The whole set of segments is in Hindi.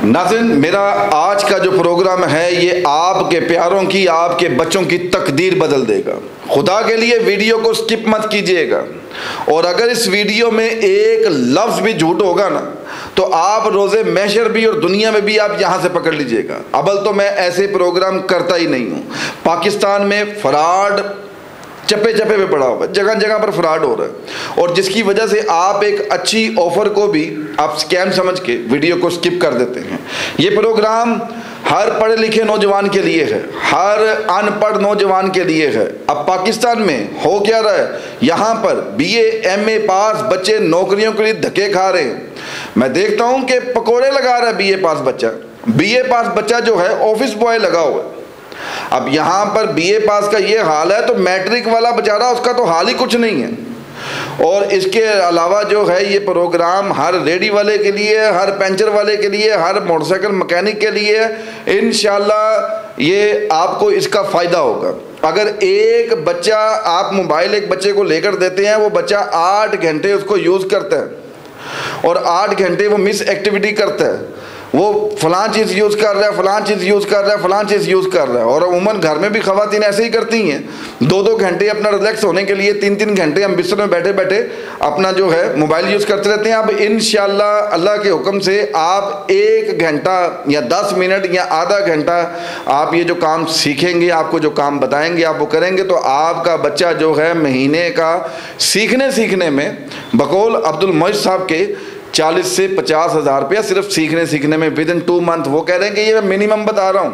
नाज़रीन, मेरा आज का जो प्रोग्राम है ये आपके प्यारों की, आपके बच्चों की तकदीर बदल देगा। खुदा के लिए वीडियो को स्किप मत कीजिएगा, और अगर इस वीडियो में एक लफ्ज़ भी झूठ होगा ना तो आप रोज़े महशर भी और दुनिया में भी आप यहाँ से पकड़ लीजिएगा। अबल तो मैं ऐसे प्रोग्राम करता ही नहीं हूँ। पाकिस्तान में फ्रॉड चप्पे चप्पे पे पड़ा हुआ है, जगह जगह पर फ्रॉड हो रहा है, और जिसकी वजह से आप एक अच्छी ऑफर को भी आप स्कैम समझ के वीडियो को स्किप कर देते हैं। ये प्रोग्राम हर पढ़े लिखे नौजवान के लिए है, हर अनपढ़ नौजवान के लिए है। अब पाकिस्तान में हो क्या रहा है, यहाँ पर BA MA पास बच्चे नौकरियों के लिए धक्के खा रहे हैं। मैं देखता हूँ कि पकोड़े लगा रहा है BA पास बच्चा, BA पास बच्चा जो है ऑफिस बॉय लगा हुआ है। अब यहाँ पर BA पास का ये हाल है तो मैट्रिक वाला बेचारा, उसका तो हाल ही कुछ नहीं है। और इसके अलावा जो है ये प्रोग्राम हर रेडी वाले के लिए, हर पंचर वाले के लिए, हर मोटरसाइकिल मैकेनिक के लिए, इंशाल्लाह ये आपको इसका फ़ायदा होगा। अगर एक बच्चा, आप मोबाइल एक बच्चे को लेकर देते हैं, वो बच्चा 8 घंटे उसको यूज़ करता है और 8 घंटे वो मिस एक्टिविटी करता है। वो फ़लाँ चीज़ यूज़ कर रहा है, फ़लाँ चीज़ यूज़ कर रहा है, फ़लाँ चीज़ यूज़ कर रहा है। और उमूमन घर में भी ख़वातीन ऐसे ही करती हैं, 2-2 घंटे अपना रिलैक्स होने के लिए 3-3 घंटे हम बिस्तर में बैठे बैठे अपना जो है मोबाइल यूज़ करते रहते हैं। अब इंशाल्लाह अल्लाह के हुक्म से आप 1 घंटा या 10 मिनट या आधा घंटा आप ये जो काम सीखेंगे, आपको जो काम बताएंगे आप वो करेंगे, तो आपका बच्चा जो है महीने का सीखने में बकौल अब्दुल मोइज़ साहब के 40 से 50 हज़ार रुपया सिर्फ सीखने में विद इन 2 मंथ। वो कह रहे हैं कि ये मैं मिनिमम बता रहा हूँ,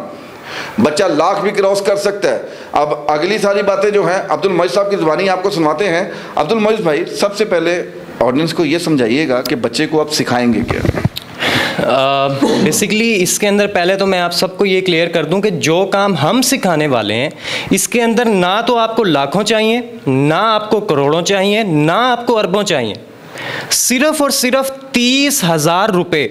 बच्चा लाख भी क्रॉस कर सकता है। अब अगली सारी बातें जो हैं अब्दुल मोइज़ साहब की ज़ुबानी आपको सुनवाते हैं। अब्दुल मोइज़ भाई, सबसे पहले ऑडियंस को ये समझाइएगा कि बच्चे को आप सिखाएंगे क्या। बेसिकली इसके अंदर पहले तो मैं आप सबको ये क्लियर कर दूं कि जो काम हम सिखाने वाले हैं इसके अंदर ना तो आपको लाखों चाहिए, ना आपको करोड़ों चाहिए, ना आपको अरबों चाहिए। सिर्फ और सिर्फ 30,000 रुपये,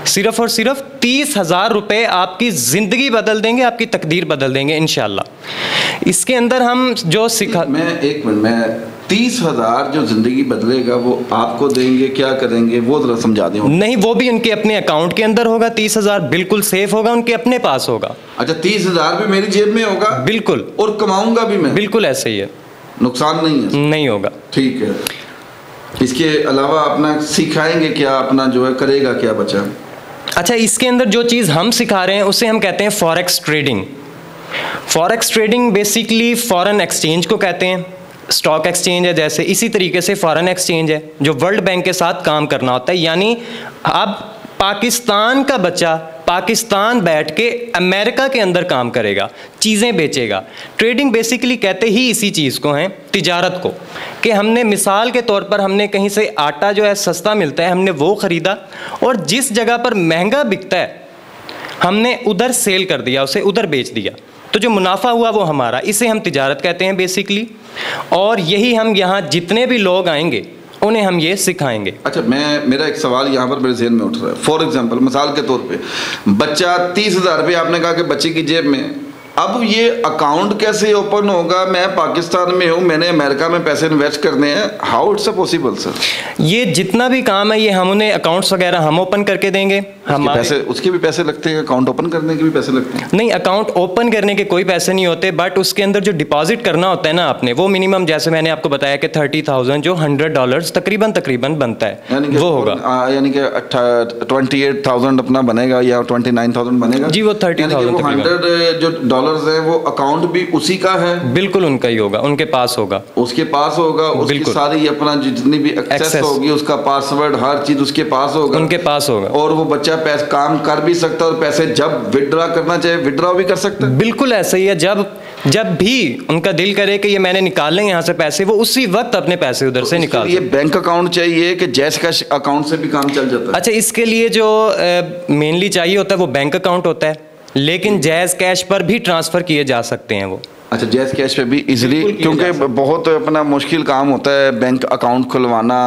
सिर्फ और सिर्फ 30,000 रुपये आपकी ज़िंदगी बदल देंगे, आपकी तकदीर बदल देंगे इंशाल्लाह। इसके अंदर हम जो सिखा, मैं 1 मिनट में 30,000 जो ज़िंदगी बदलेगा वो आपको देंगे, क्या करेंगे वो ज़रा समझा दें। नहीं, वो भी उनके अपने अकाउंट के अंदर होगा। 30,000 बिल्कुल सेफ होगा, उनके अपने पास होगा। अच्छा, 30,000 भी मेरी जेब में होगा? बिल्कुल। और कमाऊंगा भी मैं? बिल्कुल ऐसे ही है, नुकसान नहीं है? नहीं होगा। ठीक है। इसके अलावा अपना सिखाएंगे क्या, अपना जो है करेगा क्या बच्चा? अच्छा, इसके अंदर जो चीज़ हम सिखा रहे हैं उसे हम कहते हैं forex trading. Forex trading basically foreign exchange को कहते हैं। स्टॉक एक्सचेंज है जैसे, इसी तरीके से फॉरेन एक्सचेंज है जो वर्ल्ड बैंक के साथ काम करना होता है। यानी अब पाकिस्तान का बच्चा पाकिस्तान बैठ के अमेरिका के अंदर काम करेगा, चीज़ें बेचेगा। ट्रेडिंग बेसिकली कहते ही इसी चीज़ को हैं, तिजारत को, कि हमने मिसाल के तौर पर हमने कहीं से आटा जो है सस्ता मिलता है, हमने वो ख़रीदा, और जिस जगह पर महंगा बिकता है हमने उधर सेल कर दिया, उसे उधर बेच दिया, तो जो मुनाफा हुआ वो हमारा। इसे हम तिजारत कहते हैं बेसिकली, और यही हम यहाँ जितने भी लोग आएंगे उन्हें हम ये सिखाएंगे। अच्छा, मेरा एक सवाल यहाँ पर मेरे ज़हन में उठ रहा है। फॉर एग्जांपल, मिसाल के तौर पे बच्चा 30,000 रुपये आपने कहा कि बच्चे की जेब में, अब ये अकाउंट कैसे ओपन होगा? मैं पाकिस्तान में हूँ, मैंने अमेरिका में पैसे इन्वेस्ट करने हैं, हाउ इट्स पॉसिबल सर? ये जितना भी काम है ये हम उन्हें अकाउंट्स वगैरह हम ओपन करके देंगे। उसके भी पैसे लगते हैं? अकाउंट ओपन करने के भी पैसे लगते हैं? नहीं, अकाउंट ओपन करने के कोई पैसे नहीं होते, बट उसके अंदर जो डिपॉजिट करना होता है ना आपने, वो मिनिमम जैसे मैंने आपको बताया कि 30,000 जो $100 तकरीबन बनता है वो होगा। यानी कि 28,000 अपना बनेगा या 29,000 बनेगा जी, वो 30,000 100 जो डॉलर्स है वो अकाउंट भी उसी का है? बिल्कुल उनका ही होगा, उनके पास होगा, उसके पास होगा, उसकी सारी अपना जितनी भी एक्सेस होगी, उसका पासवर्ड, हर चीज उसके पास होगा, उनके पास होगा। और वो बच्चा पैसे काम कर भी सकता है और पैसे जब विड्रॉ करना चाहे विड्रॉ भी कर सकता है? बिल्कुल ऐसा ही है। जब भी उनका दिल करे कि ये मैंने निकालने यहाँ से पैसे, वो उसी वक्त अपने पैसे उधर से निकाल। ये बैंक अकाउंट चाहिए कि जैस कैश अकाउंट से भी काम चल जाता है? अच्छा, इसके लिए जो मेनली चाहिए होता है वो बैंक अकाउंट होता है, लेकिन जैज़ कैश पर भी ट्रांसफ़र किए जा सकते हैं वो। अच्छा, जैज़ कैश पे भी इजीली, क्योंकि बहुत अपना मुश्किल काम होता है बैंक अकाउंट खुलवाना,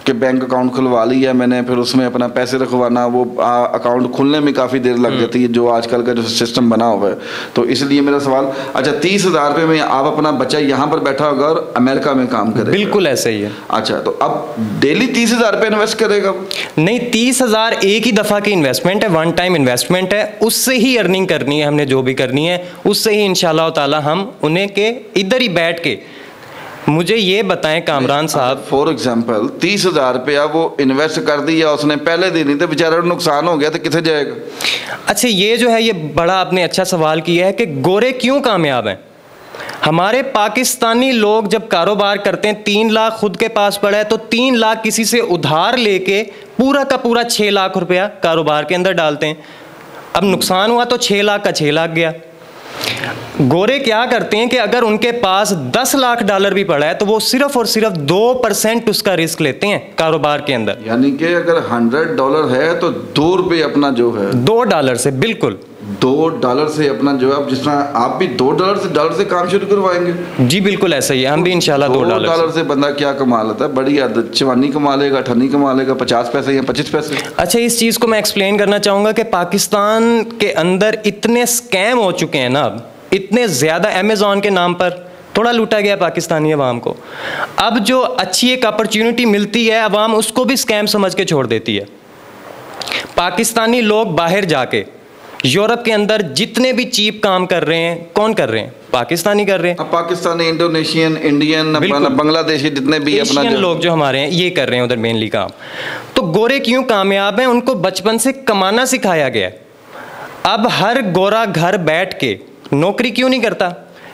कि बैंक अकाउंट खुलवा लिया मैंने, फिर उसमें अपना पैसे रखवाना, वो अकाउंट खुलने में काफ़ी देर लग जाती है, जो आजकल का जो सिस्टम बना हुआ है। तो इसलिए मेरा सवाल, अच्छा 30,000 रुपये में आप अपना बच्चा यहाँ पर बैठा होगा और अमेरिका में काम करेगा? बिल्कुल ऐसा ही है। अच्छा, तो अब डेली 30,000 रुपये इन्वेस्ट करेगा? नहीं, 30,000 एक ही दफ़ा की इन्वेस्टमेंट है, वन टाइम इन्वेस्टमेंट है, उससे ही अर्निंग करनी है हमने, जो भी करनी है उससे ही इंशाल्लाह ताला हम उन्हें के इधर ही बैठ के। मुझे ये बताएं कामरान साहब, फॉर एग्जांपल 30,000 रुपया वो इन्वेस्ट कर दिया उसने पहले दिन ही, तो बेचारा नुकसान हो गया तो कितने जाएगा? अच्छा, ये जो है ये बड़ा आपने अच्छा सवाल किया है कि गोरे क्यों कामयाब हैं। हमारे पाकिस्तानी लोग जब कारोबार करते हैं, 3 लाख खुद के पास पड़ा है तो 3 लाख किसी से उधार लेके पूरा का पूरा 6 लाख रुपया कारोबार के अंदर डालते हैं। अब नुकसान हुआ तो 6 लाख का 6 लाख गया। गोरे क्या करते हैं कि अगर उनके पास 10 लाख डॉलर भी पड़ा है तो वो सिर्फ और सिर्फ 2% उसका रिस्क लेते हैं कारोबार के अंदर। यानी कि अगर $100 है तो $2 अपना जो है $2 से, बिल्कुल $2 से अपना जो है, जिस तरह आप भी $2 से काम शुरू करवाएंगे? जी बिल्कुल ऐसा ही है, हम भी इंशाल्लाह $2 से बंदा क्या कमा लेता है, बड़ी चवानी कमा लेगा, अठन्नी कमा लेगा, 50 पैसे या 25 पैसे। अच्छा, इस चीज़ को मैं एक्सप्लेन करना चाहूँगा कि पाकिस्तान के अंदर इतने स्कैम हो चुके हैं ना, अब इतने ज़्यादा, अमेज़ॉन के नाम पर थोड़ा लूटा गया पाकिस्तानी अवाम को। अब जो अच्छी एक अपॉर्चुनिटी मिलती है अवाम उसको भी स्कैम समझ के छोड़ देती है। पाकिस्तानी लोग बाहर जाके यूरोप के अंदर जितने भी चीप काम कर रहे हैं, कौन कर रहे हैं? पाकिस्तानी कर रहे हैं। पाकिस्तानी, इंडोनेशियन, इंडियन, बांग्लादेशी, जितने भी अपना लोग जो हमारे हैं ये कर रहे हैं उधर मेनली काम। तो गोरे क्यों कामयाब हैं? उनको बचपन से कमाना सिखाया गया है। अब हर गोरा घर बैठ के नौकरी क्यों नहीं करता?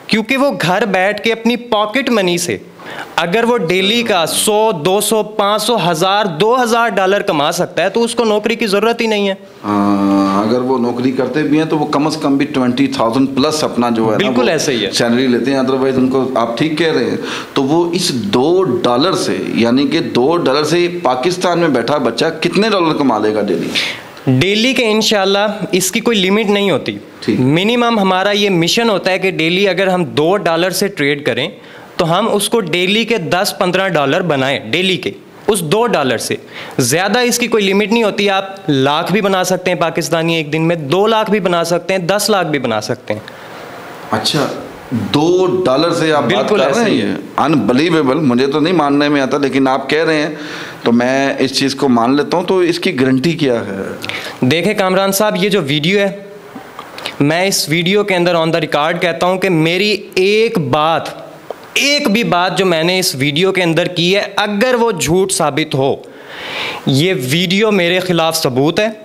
क्योंकि वो घर बैठ के अपनी पॉकेट मनी से अगर वो डेली का 100, 200, 500, 1000, $2000 कमा सकता है तो उसको नौकरी की ज़रूरत ही नहीं है। अगर वो नौकरी करते भी हैं तो वो कम से कम भी 20,000 प्लस अपना जो है बिल्कुल ऐसे ही है सैलरी लेते हैं। अदरवाइज उनको, आप ठीक कह रहे हैं, तो वो इस $2 से, यानी कि $2 से पाकिस्तान में बैठा बच्चा कितने डॉलर कमा लेगा डेली? डेली के इंशाल्लाह इसकी कोई लिमिट नहीं होती। मिनिमम हमारा ये मिशन होता है कि डेली अगर हम $2 से ट्रेड करें तो हम उसको डेली के $10-15 बनाएं, डेली के उस $2 से। ज़्यादा इसकी कोई लिमिट नहीं होती। आप लाख भी बना सकते हैं पाकिस्तानी एक दिन में, 2 लाख भी बना सकते हैं, 10 लाख भी बना सकते हैं। अच्छा, $2 से आप बात कर रहे हैं? अनबिलीवेबल, मुझे तो नहीं मानने में आता, लेकिन आप कह रहे हैं तो मैं इस चीज़ को मान लेता हूँ। तो इसकी गारंटी क्या है? देखें कामरान साहब, ये जो वीडियो है, मैं इस वीडियो के अंदर ऑन द रिकॉर्ड कहता हूँ कि मेरी एक भी बात जो मैंने इस वीडियो के अंदर की है, अगर वो झूठ साबित हो, ये वीडियो मेरे खिलाफ सबूत है।